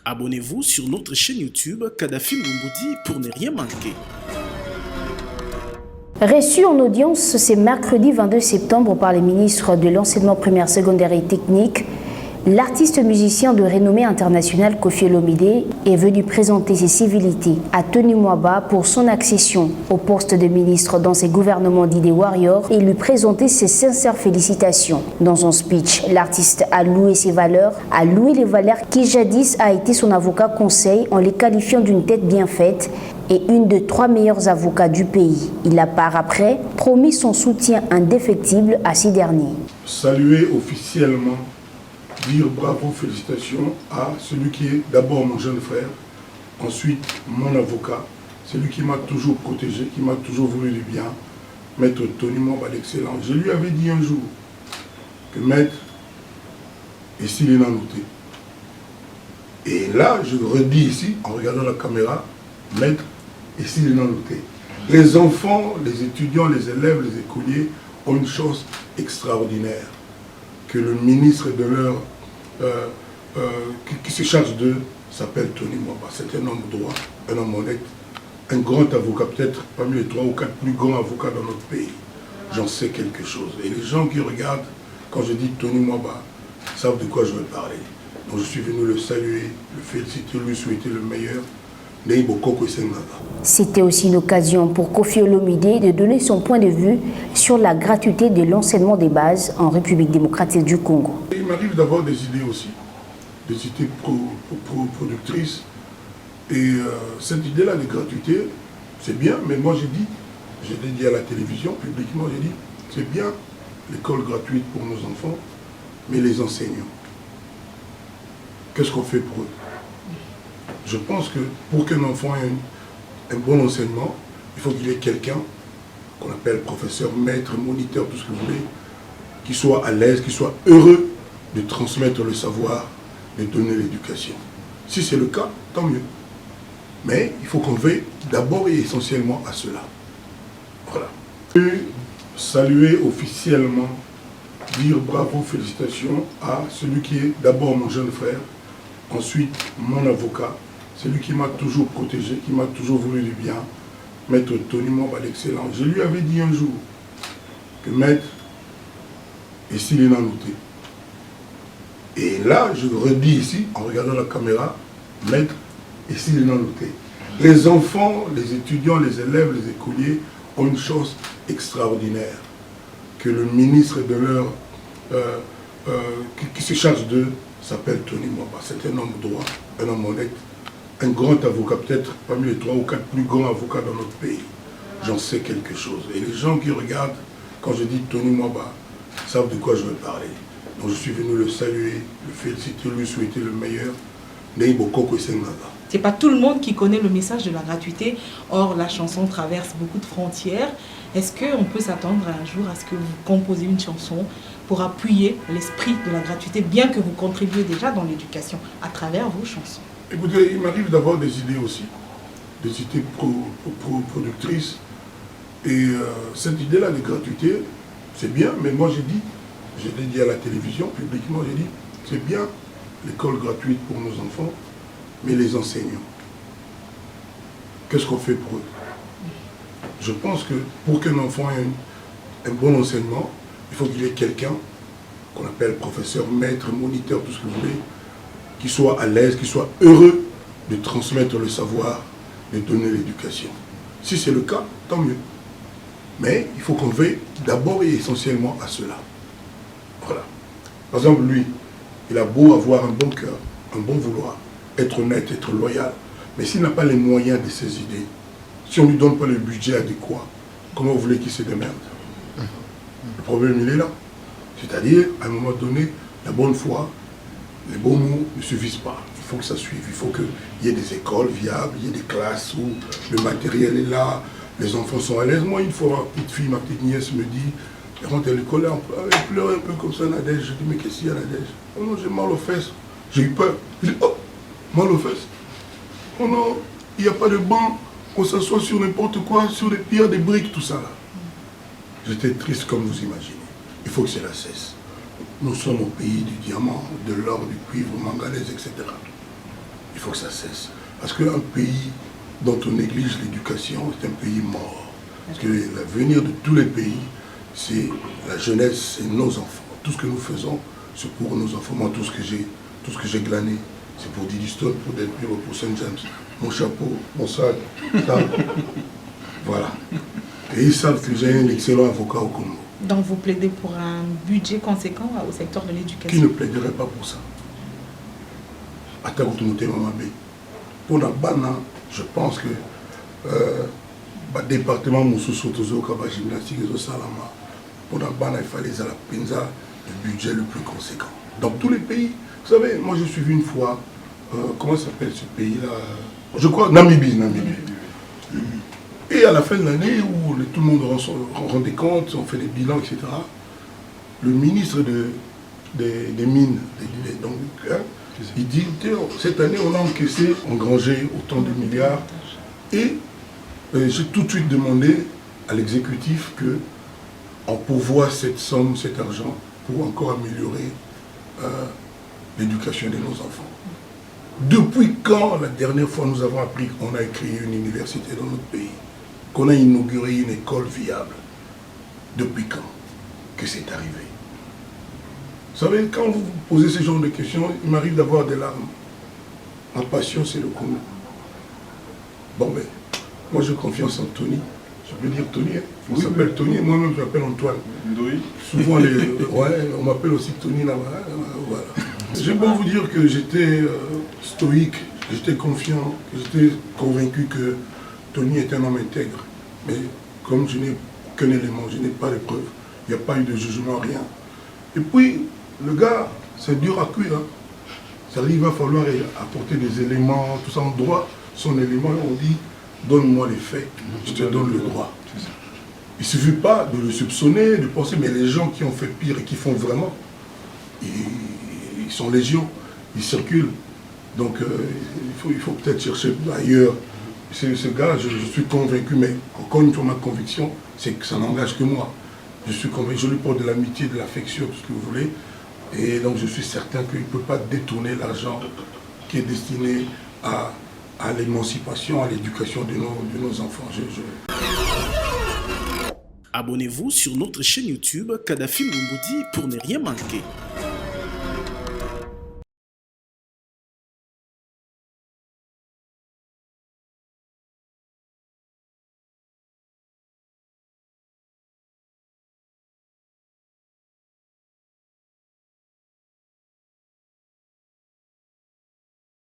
Abonnez-vous sur notre chaîne YouTube Kadhafi Moumoudi pour ne rien manquer. Reçu en audience ce mercredi 22 septembre par les ministres de l'enseignement primaire, secondaire et technique, l'artiste musicien de renommée internationale Koffi Olomide est venu présenter ses civilités à Tony Mwaba pour son accession au poste de ministre dans ses gouvernements d'idées warriors et lui présenter ses sincères félicitations. Dans son speech, l'artiste a loué ses valeurs, a loué les valeurs qui jadis a été son avocat conseil en les qualifiant d'une tête bien faite et une des 3 meilleurs avocats du pays. Il a par après promis son soutien indéfectible à ces derniers. Saluer officiellement, dire bravo, félicitations à celui qui est d'abord mon jeune frère, ensuite mon avocat, celui qui m'a toujours protégé, qui m'a toujours voulu du bien, Maître Tony Mwaba l'excellent. Je lui avais dit un jour que Maître est s'il est noté. Et là, je le redis ici, en regardant la caméra, Maître et s'il est noté. Les enfants, les étudiants, les élèves, les écoliers ont une chance extraordinaire que le ministre de leur qui se charge d'eux s'appelle Tony Mwaba. C'est un homme droit, un homme honnête, un grand avocat, peut-être parmi les 3 ou 4 plus grands avocats dans notre pays. J'en sais quelque chose. Et les gens qui regardent, quand je dis Tony Mwaba, savent de quoi je veux parler. Donc je suis venu le saluer, le féliciter, lui souhaiter le meilleur. C'était aussi une occasion pour Koffi Olomide de donner son point de vue sur la gratuité de l'enseignement des bases en République démocratique du Congo. Il m'arrive d'avoir des idées aussi, des idées productrices. Et cette idée-là de gratuité, c'est bien, mais moi je l'ai dit à la télévision, publiquement, j'ai dit, c'est bien l'école gratuite pour nos enfants, mais les enseignants, qu'est-ce qu'on fait pour eux? Je pense que pour qu'un enfant ait un bon enseignement, il faut qu'il ait quelqu'un qu'on appelle professeur, maître, moniteur, tout ce que vous voulez, qui soit à l'aise, qui soit heureux de transmettre le savoir, de donner l'éducation. Si c'est le cas, tant mieux. Mais il faut qu'on veille d'abord et essentiellement à cela. Voilà. Saluer officiellement, dire bravo, félicitations à celui qui est d'abord mon jeune frère, ensuite mon avocat, celui qui m'a toujours protégé, qui m'a toujours voulu du bien, Maître Tony Mwaba l'excellent. Je lui avais dit un jour que Maître est s'il est noté. Et là, je le redis ici, en regardant la caméra, Maître est s'il est noté. Les enfants, les étudiants, les élèves, les écoliers ont une chance extraordinaire que le ministre de leur qui se charge d'eux s'appelle Tony Mwaba. C'est un homme droit, un homme honnête, un grand avocat, peut-être parmi les 3 ou 4 plus grands avocats dans notre pays. J'en sais quelque chose. Et les gens qui regardent, quand je dis Tony Mwaba, savent de quoi je veux parler. Donc je suis venu le saluer, le féliciter, lui souhaiter le meilleur. C'est pas tout le monde qui connaît le message de la gratuité. Or, la chanson traverse beaucoup de frontières. Est-ce qu'on peut s'attendre un jour à ce que vous composez une chanson pour appuyer l'esprit de la gratuité, bien que vous contribuez déjà dans l'éducation à travers vos chansons? Écoutez, il m'arrive d'avoir des idées aussi, des idées productrices. Et cette idée-là de gratuité, c'est bien, mais moi je l'ai dit à la télévision, publiquement, j'ai dit, c'est bien l'école gratuite pour nos enfants, mais les enseignants, qu'est-ce qu'on fait pour eux? Je pense que pour qu'un enfant ait un bon enseignement, il faut qu'il ait quelqu'un qu'on appelle professeur, maître, moniteur, tout ce que vous voulez, qui soit à l'aise, qui soit heureux de transmettre le savoir, de donner l'éducation. Si c'est le cas, tant mieux. Mais il faut qu'on veille d'abord et essentiellement à cela. Voilà. Par exemple, lui, il a beau avoir un bon cœur, un bon vouloir, être honnête, être loyal, mais s'il n'a pas les moyens de ses idées, si on ne lui donne pas le budget adéquat, comment vous voulez qu'il se démerde? Le problème, il est là. C'est-à-dire, à un moment donné, la bonne foi, les bons mots ne suffisent pas. Il faut que ça suive. Il faut qu'il y ait des écoles viables, il y ait des classes où le matériel est là, les enfants sont à l'aise. Moi, une fois, ma petite fille, ma petite nièce me dit, elle rentre à l'école, elle pleure un peu comme ça, Nadège. Je dis, mais qu'est-ce qu'il y a, Nadège? Oh non, j'ai mal aux fesses. J'ai eu peur. Je dis, oh, mal aux fesses. Oh non, il n'y a pas de banc, on s'assoit sur n'importe quoi, sur des pierres, des briques, tout ça là. J'étais triste comme vous imaginez. Il faut que cela cesse. Nous sommes au pays du diamant, de l'or, du cuivre, manganèse, etc. Il faut que ça cesse. Parce qu'un pays dont on néglige l'éducation, c'est un pays mort. Parce que l'avenir de tous les pays, c'est la jeunesse, c'est nos enfants. Tout ce que nous faisons, c'est pour nos enfants. Moi, tout ce que j'ai glané, c'est pour Didystone, pour Delpire, pour Saint James. Mon chapeau, mon sac, ça. Voilà. Et ils savent que j'ai un excellent avocat au Congo. Donc vous plaidez pour un budget conséquent au secteur de l'éducation? Qui ne plaiderait pas pour ça? Pour la BANA, je pense que le département Moussoussou, le gymnastique et Salama, pour la BANA, il fallait la penza le budget le plus conséquent. Dans tous les pays, vous savez, moi j'ai suivi une fois, comment s'appelle ce pays-là? Je crois Namibie. Et à la fin de l'année, où tout le monde rendait compte, on fait des bilans, etc., le ministre des Mines, donc, hein, il dit, cette année, on a engrangé autant de milliards. Et j'ai tout de suite demandé à l'exécutif qu'on pourvoie cette somme, cet argent, pour encore améliorer l'éducation de nos enfants. Depuis quand, la dernière fois, nous avons appris qu'on a créé une université dans notre pays, qu'on a inauguré une école viable? Depuis quand que c'est arrivé? Vous savez, quand vous posez ce genre de questions, il m'arrive d'avoir des larmes. Ma passion, c'est le Congo. Bon, mais moi, j'ai confiance en Tony. Je peux dire Tony, hein. On s'appelle Tony, moi-même, je m'appelle Antoine. Oui. Souvent, on m'appelle aussi Tony là-bas. Voilà. J'aime bien vous dire que j'étais stoïque, j'étais confiant, j'étais convaincu que Tony est un homme intègre. Mais comme je n'ai qu'un élément, je n'ai pas de preuves, il n'y a pas eu de jugement, rien. Et puis, le gars, c'est dur à cuire. Hein. C'est-à-dire qu'il va falloir apporter des éléments, tout ça en droit. Son élément, on dit, donne-moi les faits, je te donne le droit. Il ne suffit pas de le soupçonner, de penser, mais les gens qui ont fait pire et qui font vraiment, ils sont légion, ils circulent. Donc il faut peut-être chercher ailleurs. Ce gars, je suis convaincu, mais encore une fois, ma conviction, c'est que ça n'engage que moi. Je suis convaincu, je lui porte de l'amitié, de l'affection, tout ce que vous voulez. Et donc je suis certain qu'il ne peut pas détourner l'argent qui est destiné à l'émancipation, à l'éducation de nos enfants. Abonnez-vous sur notre chaîne YouTube Kadhafi Moumoudi pour ne rien manquer.